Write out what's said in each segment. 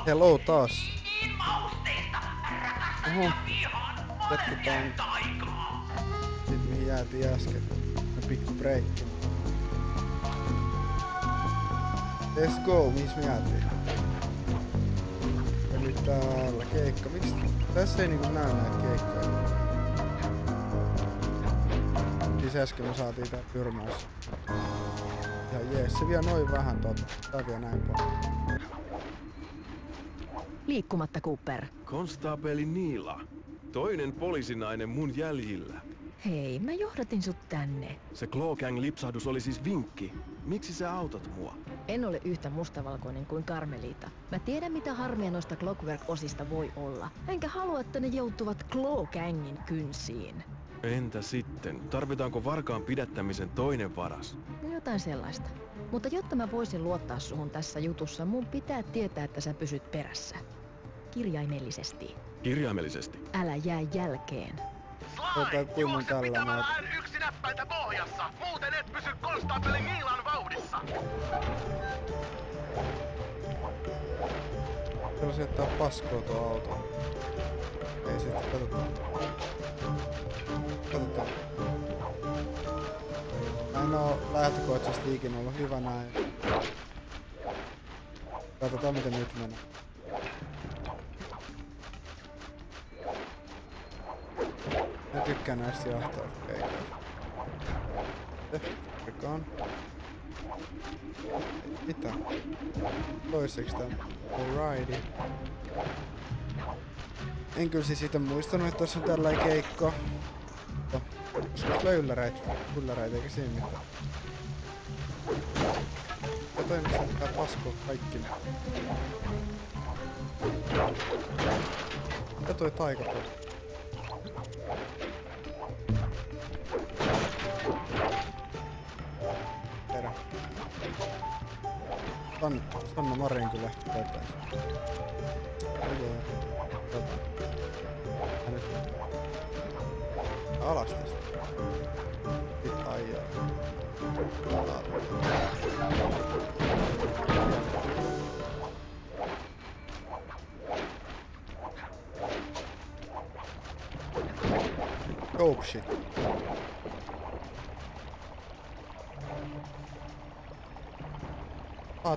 Hello taas. Oho. Jatketaan. Nyt mihin jäätiin äsken. Pikku breikki. Let's go, mihin me jäätiin? Eli täällä keikka. Miksi? Tässä ei niinku näy näitä keikkoja. Siis äsken me saatiin tää tyrmäys. Ja jees, se vie noin vähän tää vie näin paljon. Liikkumatta, Cooper. Konstaapeli Niila. Toinen poliisinainen mun jäljillä. Hei, mä johdatin sut tänne. Se Claw Gang-lipsahdus oli siis vinkki. Miksi sä autat mua? En ole yhtä mustavalkoinen kuin Carmelita. Mä tiedän, mitä harmia noista Clockwork-osista voi olla. Enkä halua, että ne joutuvat Claw Gangin kynsiin. Entä sitten? Tarvitaanko varkaan pidättämisen toinen varas? No jotain sellaista. Mutta jotta mä voisin luottaa suhun tässä jutussa, mun pitää tietää, että sä pysyt perässä. Kirjaimellisesti. Kirjaimellisesti? Älä jää jälkeen. Sly, juokse pitämällä N1 näppäintä pohjassa. Muuten et pysy konstaapeli Niilan vauhdissa. Kyllä se jättää paskoa tuo auto. Ei sit, katsotaan. Katsotaan. Mä en oo lähtökohtaisesti ikinä ollut hyvä näin. Katsotaan miten nyt menee. Mä tykkään näistä jahtauskeikoista. Tehdään. Mitä? Toiseksi tän Alrighty. En kyllä siis siitä muistanut, että tossa on tällainen keikko. Koska tulee ylläräitä eikä siinä mitään. Ja toimessa pitää paskoa kaikki. Ja toi taikapeli. Herra. Sanna Marin kyllä tätä. Alas tästä. Sitten ajaa. Oh shit.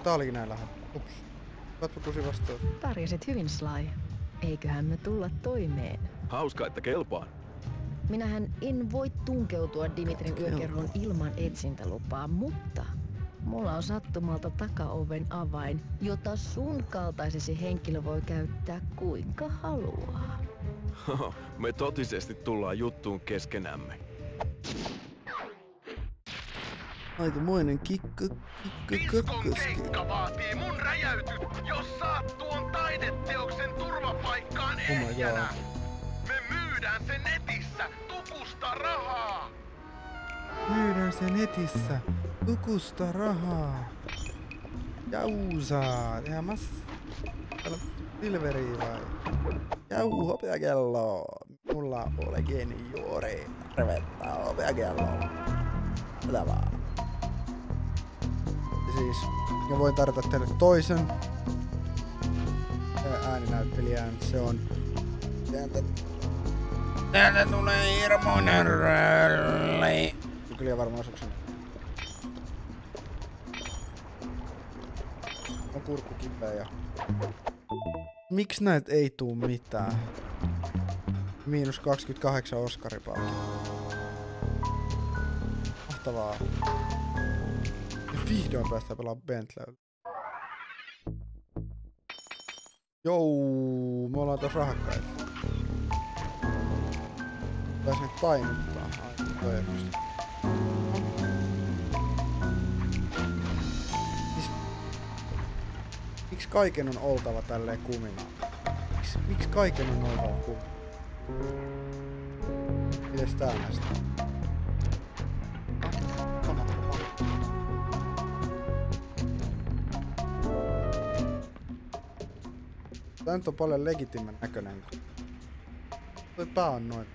Tää olikin näin lähellä. Ups. Katso kusi vastaus. Pärjäsit hyvin, Sly. Eiköhän me tulla toimeen. Hauska, että kelpaan. Minähän en voi tunkeutua Dimitrin yökerhoon ilman etsintälupaa, mutta mulla on sattumalta takaoven avain, jota sun kaltaisesi henkilö voi käyttää kuinka haluaa. Me totisesti tullaan juttuun keskenämme. Aikamoinen kikka. Diskon keikka vaatii mun räjäytyt, jos saat tuon taideteoksen turvapaikkaan ehjänä. Me myydään se netissä, tukusta rahaa. Myydään se netissä. Tukusta rahaa. Jausaa. Tehdään täällä Silveria vai? Jau, hopeakello. Mulla ole geniori. Tervettä hopeakello. Tätä vaan. Ja siis, mä voin tarjota teille toisen ääninäyttelijän. Se on... Täältä tulee hirmoinen rölli. Kyllä varmaan osuksen. On kurkku kipeä ja... Miks näet ei tuu mitään? Miinus 28 Oscaripalkintoa. Mahtavaa. Ja vihdoin päästään pelaamaan Bentleyllä. Jou, me ollaan taas rahakkaita. Pääs nyt tainuttaa. Ai, toivottavasti. Miksi kaiken on oltava tälleen kuminaa? Miksi kaiken on oltava kuminaa? Mites tää näistä? Tää nyt on paljon legitimen näköinen. Toi pää on noin.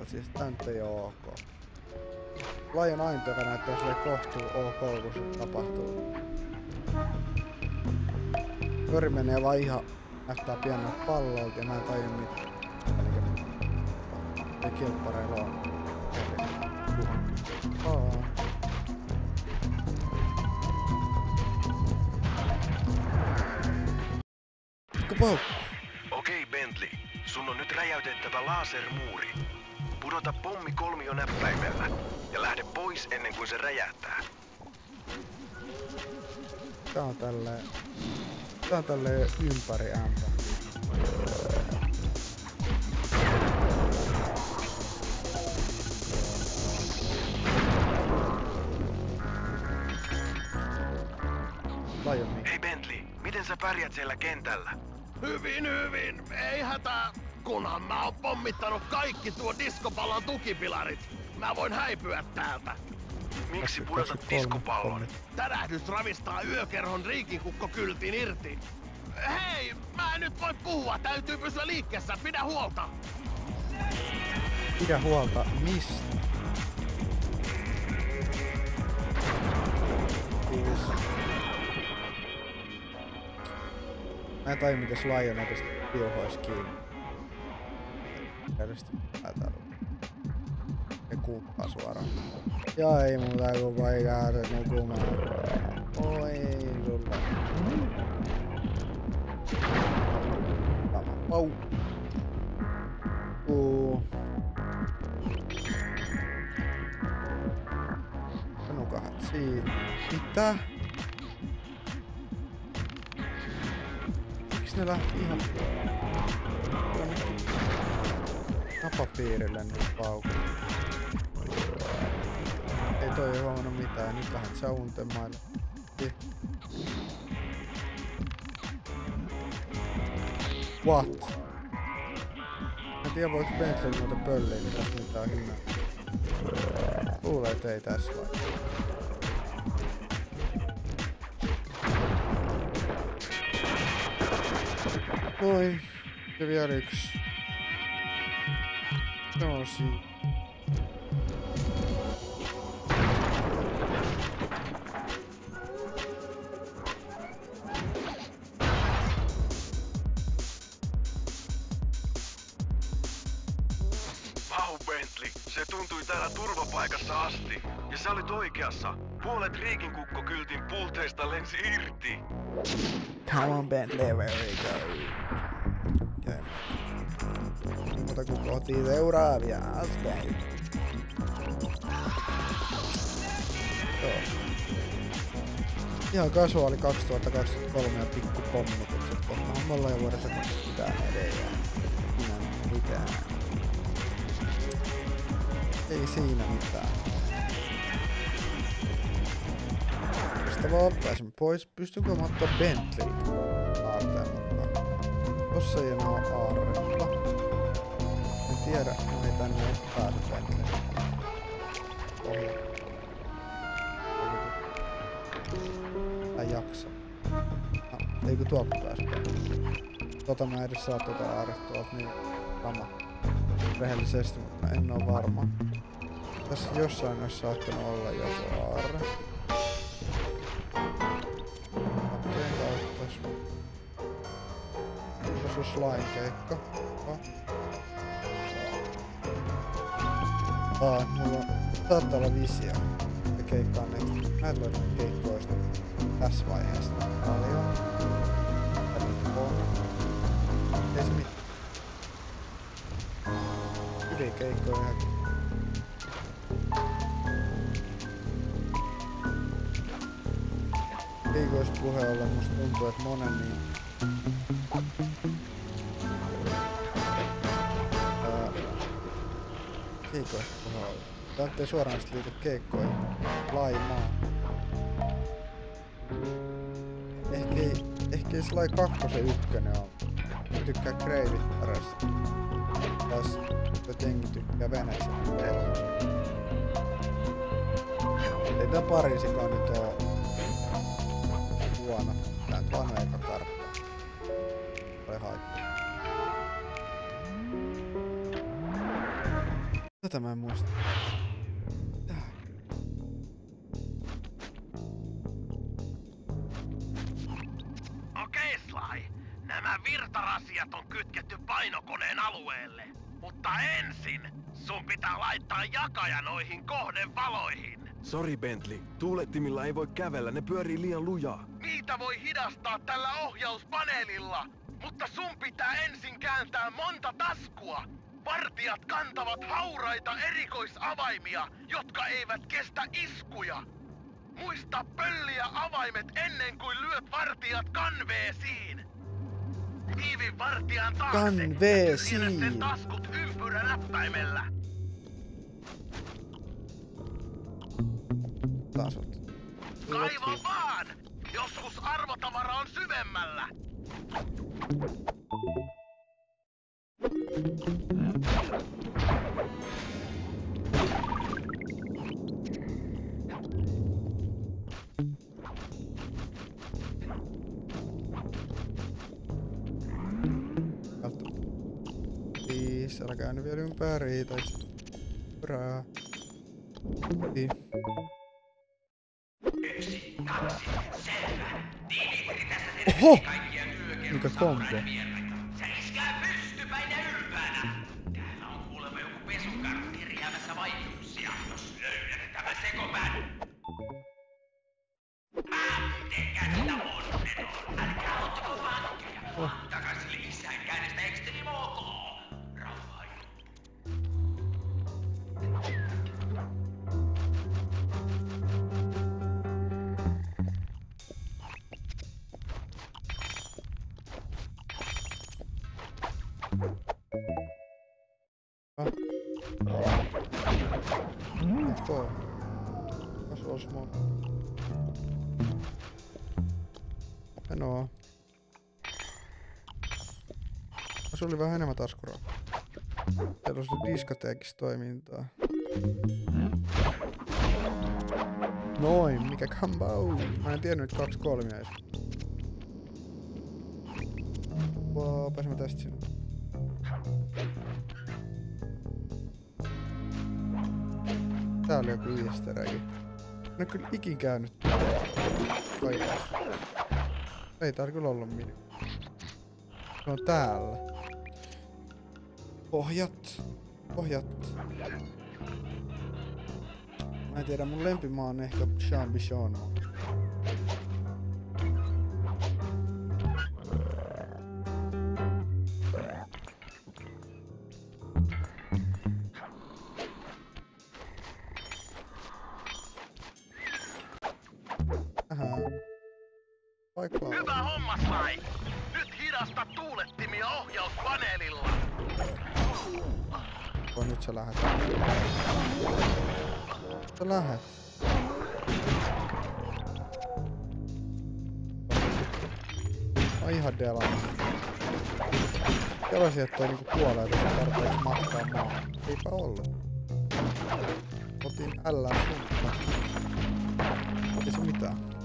Siis tää nyt ei oo ok. Lion ainto, joka näyttää silleen kohtuu ok, kun se tapahtuu. Tori menee vaan ihan Näyttää pieneltä pallolta ja mä en tajua mitään. Elikkä kilppareilla on. Okei, Bentley. Sun on nyt räjäytettävä lasermuuri. Pudota pommi kolmionäppäimellä ja lähde pois ennen kuin se räjähtää. Tää on tälleen ympäri ämpä. Hei Bentley, miten sä pärjät siellä kentällä? Hyvin. Ei hätää. Kunhan mä oon pommittanut kaikki tuo diskopallon tukipilarit. Mä voin häipyä täältä. Miksi pudotat diskopallon? Tärähdys ravistaa yökerhon riikinkukkokyltin irti. Hei, mä en nyt voi puhua. Täytyy pysyä liikkeessä. Pidä huolta. Pidä huolta mistä? Mä en tajua miten Lion edes piuhois kiinni. Järjesti täällä. Ja kuuppaa suoraan. Ja ei muuta kuin vaikaa se nukumaan. Oi sulle. Pau. Nukahat siinä. Mitä? Miksi ne lähti ihan napapiirille nyt paukut? Ei toi huomannut mitään, nyt lähdet sä untemaille. What? Mä tiedän voiko Bentley muuten pölliin tässä mitään hinnaa. Luulee, et ei tässä vai. Noin. Ja vielä yksi. Se on siinä. Vau, Bentley. Se tuntui täällä turvapaikassa asti. Ja sä olit oikeassa. Puolet riikinkukkokyltin pulteista lensi irti. Come on, Bentley, where we go? Muuta kuin kohti seuraavia asteita. Joo. Ihan kasuaali 2023 ja pikku pommitukset. Kohtaan me ollaan jo vuodessa 2004 ja mitään. Ei siinä mitään. Tästä vaan pääsin pois. Pystynkö mä ottaa Bentley aarteen mukaan? Tossa ei enää oo aarretta. En tiedä, ei tänne ei pääse Bentley. Ohi. Tai jaksa. Eikö tuolta pääse Bentley? Mä edes saa tuota aarrettua, niin sama. Rehellisesti, mutta en oo varma. Tässä jossain olisi saattanut olla joku aarre. Hakkeen kauttais. Tässä on slime keikka. Mulla saattaa olla visio. Ja keikka on next. Mä en löydä keikkoista tässä vaiheessa paljon. Ja niitä on. Ei se mitään. Hyviä keikkoja ihan. Keikoista puheen ollen musta tuntuu, että monen niin keikoista puheen ollen. Tää ei suoraan sit liity keikkoihin. Laimaa. Ehkä ei Sly 2 ykkönen on. Mä tykkään Kreivittaresta. Taas jengi tykkää Venetsen. Ei tää Pariisikaan nyt oo huono. Tää nyt vaan on eka kartta. Vai haittaa. Tätä mä en muista. Tää. Okei, Sly. Nämä virtarasiat on kytketty painokoneen alueelle. Mutta ensin sun pitää laittaa jakaja noihin kohdevaloihin. Sori Bentley, tuulettimilla ei voi kävellä, ne pyörii liian lujaa. Niitä voi hidastaa tällä ohjauspaneelilla, mutta sun pitää ensin kääntää monta taskua. Vartijat kantavat hauraita erikoisavaimia, jotka eivät kestä iskuja. Muista pölliä avaimet ennen kuin lyöt vartijat kanveesiin. Tiivin vartijan taakse ja tyhjennä sen taskut ympyränäppäimellä. Kaiva vaan! Joskus arvotavara on syvemmällä. Siis, älkää nyt vielä ympäri, tai pyrää. Yksi, kaksi, selvä. Dimitri tässä tervehtii kaikkia yökerron mikä kombo? Seiskää pystypäin ja ylpäänä. Täällä on kuulemma joku pesukarhu kerjäämässä vaikeuksia, jos löydät tämän sekopään. Tekää sitä onneton. Älkää ottako vankeja. Antakaa sille isänkäännestä ekstrimokoa. Rauhaa. Okei. Kas ois mun. Menoa. Se oli vähän enemmän taskuraa. Täällä on diskoteekissa toimintaa. Noin, mikä combo! Mä en tiennyt 2 kolmia edes. Pääs mä tästä sinne. Tää oli joku easter egg. En oo kyllä ikin käynyt täällä. Oikeesti. Ei täällä kyllä ollut minun. Se on täällä. Pohjat. Mä en tiedä, mun lempimaa on ehkä Sean Bichon. Hyvä homma, Sly! Nyt hidasta tuulettimia ohjauspaneelilla! Nyt sä lähet. Sä lähet. Mä ihan delannut. Kelasin, että toi niinku kuolee tässä tarpeeksi matkaa maan. Eipä ollut. Otin ällään sun. Ei se mitään.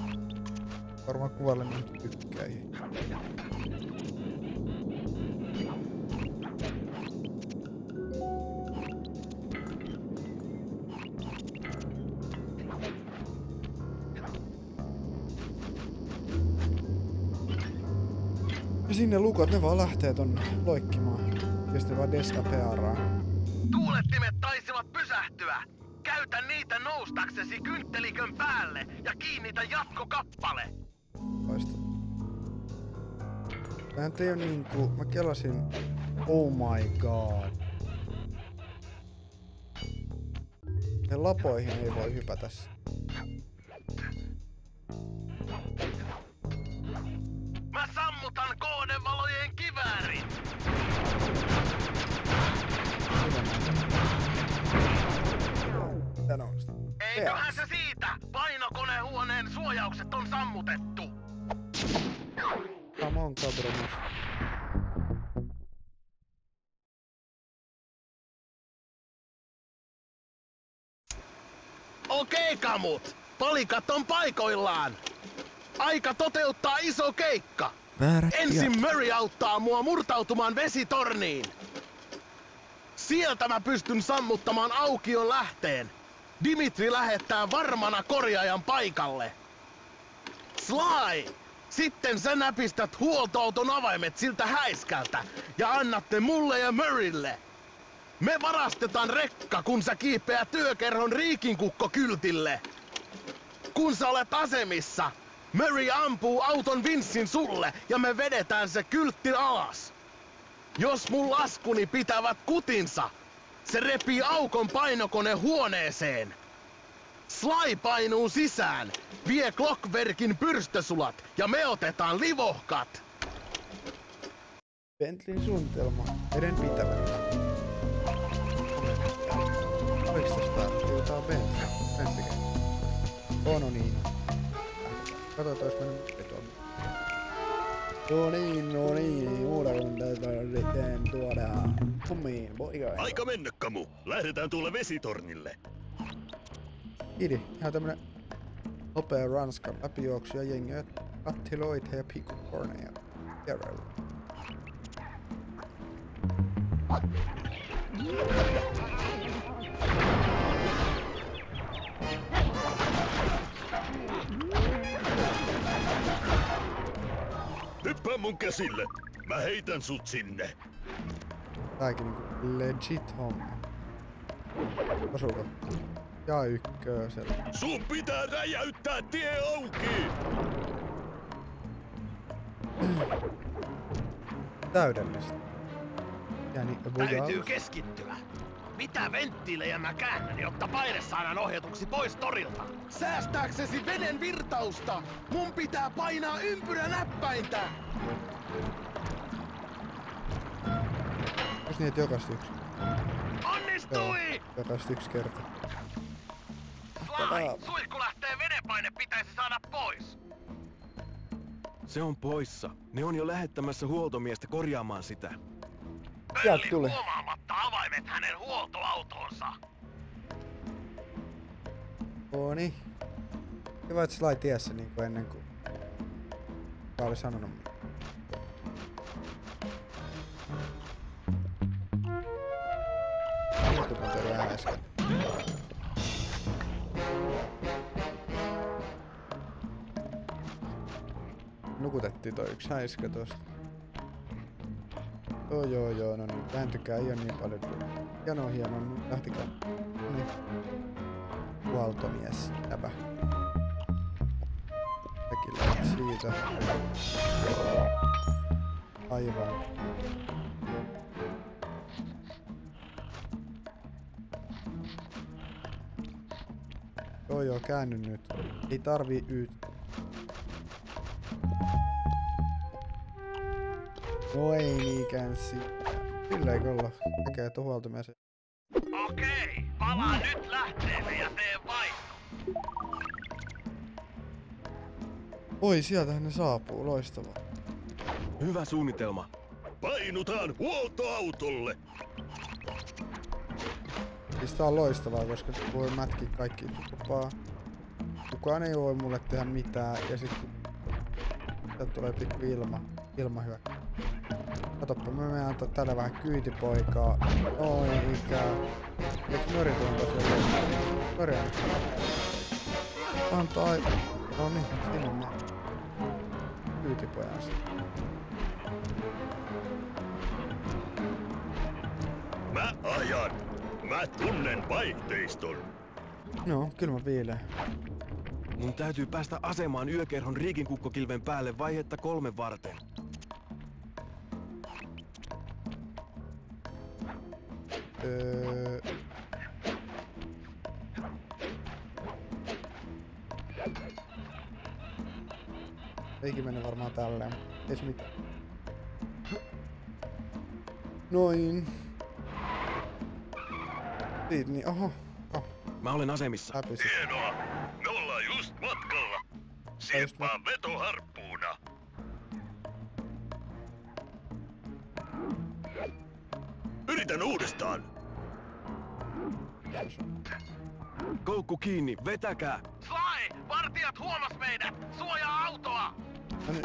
Varmaan kuvalle niitä tykkäihin. Ja sinne lukot, ne vaan lähtee tonne loikkimaan. Ja sitten vaan deskapearaa. Tuulettimet taisivat pysähtyä! Käytä niitä noustaksesi kynttelikön päälle ja kiinnitä jatkokappale! Loista. Tähän ei oo niinku... Mä kelasin... Oh my god. Ja lapoihin ei voi hypätä. Mä sammutan koodevalojen kiväärin! Eiköhän se siitä! Painokonehuoneen suojaukset on sammutettu! Come on, cabrones. Okei, kamut! Palikat on paikoillaan! Aika toteuttaa iso keikka! Ensin Murray auttaa mua murtautumaan vesitorniin! Sieltä mä pystyn sammuttamaan aukion lähteen! Dimitri lähettää varmana korjaajan paikalle! Sly! Sitten sä näpistät huoltoauton avaimet siltä häiskältä ja annat ne mulle ja Murraylle. Me varastetaan rekka, kun sä kiipeät työkerhon riikinkukkokyltille. Kun sä olet asemissa, Murray ampuu auton Vincin sulle ja me vedetään se kyltti alas. Jos mun laskuni pitävät kutinsa, se repii aukon painokone huoneeseen. Sly painuu sisään, vie Clockwerkin pyrstösulat ja me otetaan livohkat. Bentleyn suunnitelma vedenpitävänä. Oliko tästä jotain Bentley? No niin. Katsotaan, jos mennään tuonne. No niin, muuta kun täytyy tuoda kummiin, poika. Aika mennä, Kamu. Lähdetään tuolle vesitornille. Idi, ihan tämmönen nopea Ranskan läpijuoksu ja jengiä kattiloita ja pikkukorneja kerralla. Hyppää mun käsille. Mä heitän sut sinne. Tääkin niinku legit homma. Osuuko? Ja ykkösellä. Sun pitää räjäyttää tie auki! Täydellistä. Ja niin, Täytyy keskittyä. Mitä venttiilejä mä käännän, jotta paine saadaan ohjatuksi pois torilta? Säästääksesi veden virtausta, mun pitää painaa ympyränäppäintä! Onks niin, että jokaista yksi? Onnistui! Jokaista yksi kerta. Sly, suihku lähtee, vedenpaine pitäisi saada pois! Se on poissa. Ne on jo lähettämässä huoltomiestä korjaamaan sitä. Sieltä Pölli tulee. huomaamatta avaimet hänen huoltoautonsa. Oni. Hyvä, että Sly tiesi se niinku ennen kuin mä olin sanonut mitään. Nukutan teille äsken. Nukutettiin toi yksi häiskä tosta. Joo, no niin, vääntykää, ei oo niin paljon hieno, nyt lähtikää. Noniin. Huoltomies, läpä. Säkin lähdet siitä. Aivan. Joo, käänny nyt. Ei tarvii No ei niinkään siitä. Kyllä ei olla. Tekee tuon huoltomies. Okei, palaa nyt lähteelle ja tee vaihto. Oi, sieltähän ne saapuu. Loistavaa. Hyvä suunnitelma. Painutaan huoltoautolle. Siis tää on loistavaa, koska voi mätkiä kaikki tupaa. Kukaan ei voi mulle tehdä mitään ja sit kun täältä tulee pikku ilmahyökkä. Katoppa, mä menen antaa tällä vähän kyytipoikaa. Oi ikää. Eiks Nori tuon tosiaan? Nori on. Antaa Noniin, siinä mä. Kyytipojansa. Mä ajan. Mä tunnen vaihteiston. Joo, kyllä mä viileen. Mun täytyy päästä asemaan yökerhon riikinkukkokilven päälle vaihetta 3 varten. Eikin mene varmaan tälleen, ei se mitään. Noin. Siitä niin, oho. Mä olen asemissa. Häpisi. Hienoa. Me ollaan just matkalla. Sieppaa vetoharppuuna. Yritän uudestaan. Koukku kiinni, vetäkää! Sly, vartijat huomas meidät! Suojaa autoa! No niin.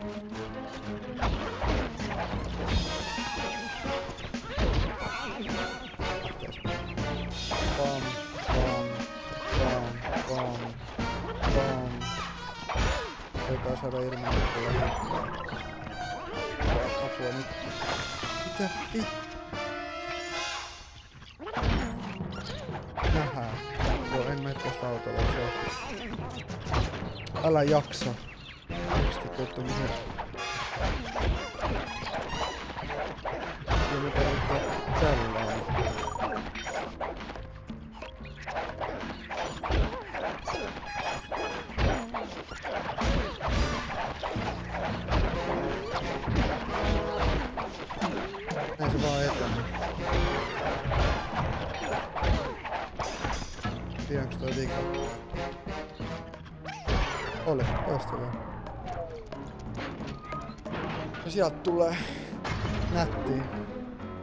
Bom. Ei taas saada ilman apua nyt. Mitä vittu? Nähdään. Joo, en mene tästä autolla. Älä jaksa. Miksi tuottamisen? Ja me tarvittaa tällään. Näin se vaan etenee. Tiedänkö toi vika? Oli, loistavaa. Ja sieltä tulee nättiä.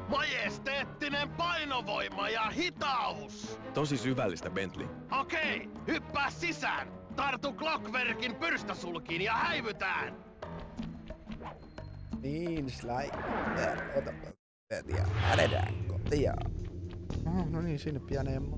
Majesteettinen painovoima ja hitaus! Tosi syvällistä, Bentley. Okei, hyppää sisään! Tartu Clockwerkin pyrstösulkiin ja häivytään! Niin, slide. Otapa. Ja lähdetään kotia. No niin, sinne pian Emma.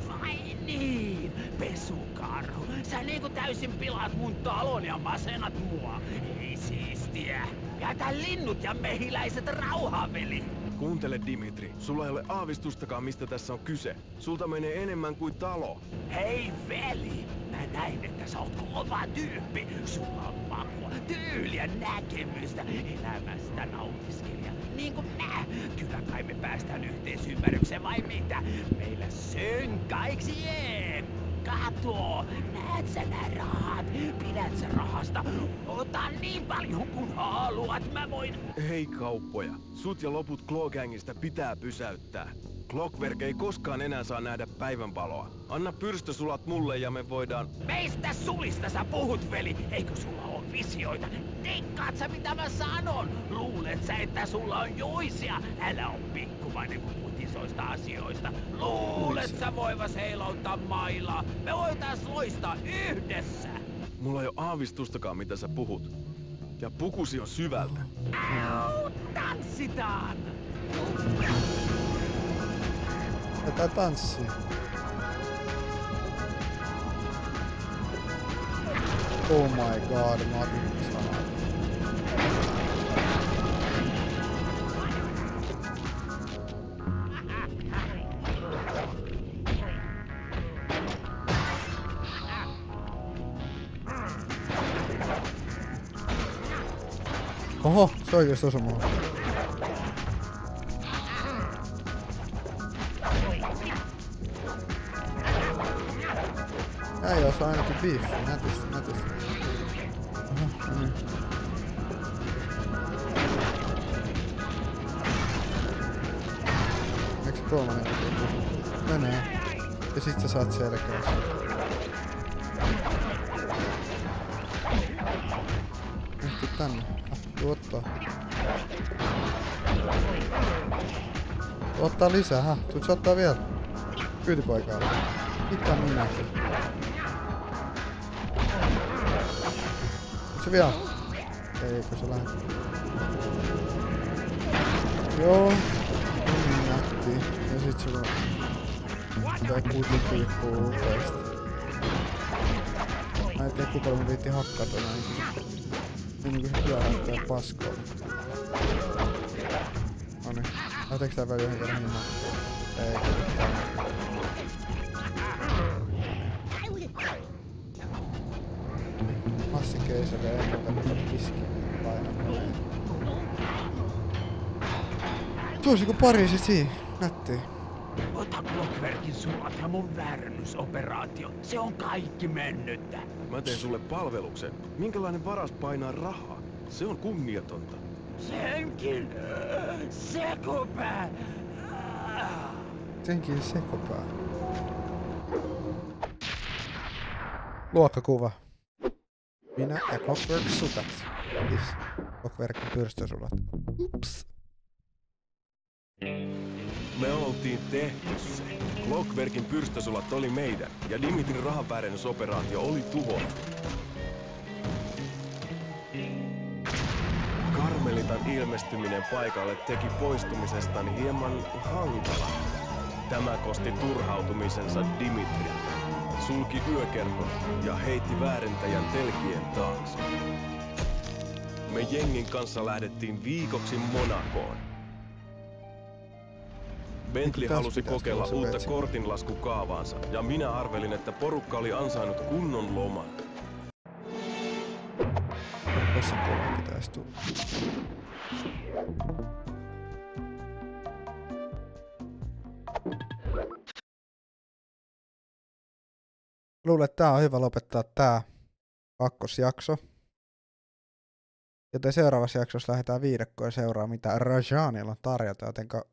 Vai niin, pesukarhu. Sä niinku täysin pilaat mun talon ja masennat mua. Ei siistiä. Jätä linnut ja mehiläiset rauhaan, veli. Kuuntele, Dimitri. Sulla ei ole aavistustakaan, mistä tässä on kyse. Sulta menee enemmän kuin talo. Hei, veli. Mä näin, että sä oot kova tyyppi. Sulla on makua, tyyliä, näkemystä, elämästä nautiskelija. Niin kuin mä. Kyllä kai me päästään yhteisymmärrykseen vai mitä? Meillä sönkaiksi jee. Kato, näet sä nää rahat? Pidät sä rahasta? Ota niin paljon kuin haluat, mä voin... Hei kauppoja, sut ja loput Claw-gängistä pitää pysäyttää. Clockwerk ei koskaan enää saa nähdä päivänvaloa. Anna pyrstösulat mulle ja me voidaan... Meistä sulista sä puhut, veli! Eikö sulla oo visioita? Teikkaat sä mitä mä sanon? Luulet sä, että sulla on joisia? Älä oo pikkumainen kun puhut isoista asioista. Luulet sä voivas heilauttaa mailaa? Me voitais loistaa yhdessä! Mulla ei oo aavistustakaan mitä sä puhut. Ja pukusi on syvältä. Au, tanssitaan! Tätä tanssia. Oh my god, mä otin sanaa. Oho, se oikeesti osu mua. Äijä osaa ainakin biiffiä, nätisti. Oho, no niin. Eiks se kolmannen oikein? Menee. Ja sit sä saat selkäässä. Ehti tänne. Tuu ottaa. Ottaa lisää, tuut sä ottaa vielä. Kyytipoikaa. Mitä minäkin? Se vielä? Eikö se lähde? Joo. Niin nätti. Ja sit se vaan... Tää kuti piippuu uudesta. Mä en tiedä kuinka mä viitti hakkata näin. Niin kuin se pyöräyttää paskoa. Noniin. Lähteekö tää väliin yhden kerran himaan? Ei. Massikeisari ei muuta piski painakoneen. Tuosi kun Pariisi siinä. Nättii. Ota Clockwerkin sulat ja mun väärännysoperaatio. Se on kaikki mennyttä. Mä teen sulle palveluksen. Minkälainen varas painaa rahaa? Se on kunniatonta. Senkin sekopää. Senkin sekopää. Luokkakuva. Minä ja Clockwerk sukat. Siis Clockwerkin pyrstösulat. Ups. Me oltiin tehty se. Clockwerkin pyrstösulat oli meidän ja Dimitrin rahanväärennysoperaatio oli tuhottu. Karmelitan ilmestyminen paikalle teki poistumisestani hieman hankalaa. Tämä kosti turhautumisensa Dimitri. Sulki yökerhon ja heitti väärentäjän telkien taakse. Me jengin kanssa lähdettiin viikoksi Monacoon. Bentley halusi kokeilla uutta kortinlaskukaavaansa ja minä arvelin, että porukka oli ansainnut kunnon loman. Tässä kolme pitäisi tulla. Luulen, että tää on hyvä lopettaa tää kakkosjakso. Joten seuraavassa jaksossa lähdetään viidakkoon ja seuraa mitä Rajanilla on tarjota. Jotenka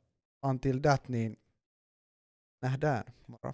until that niin nähdään. Moro.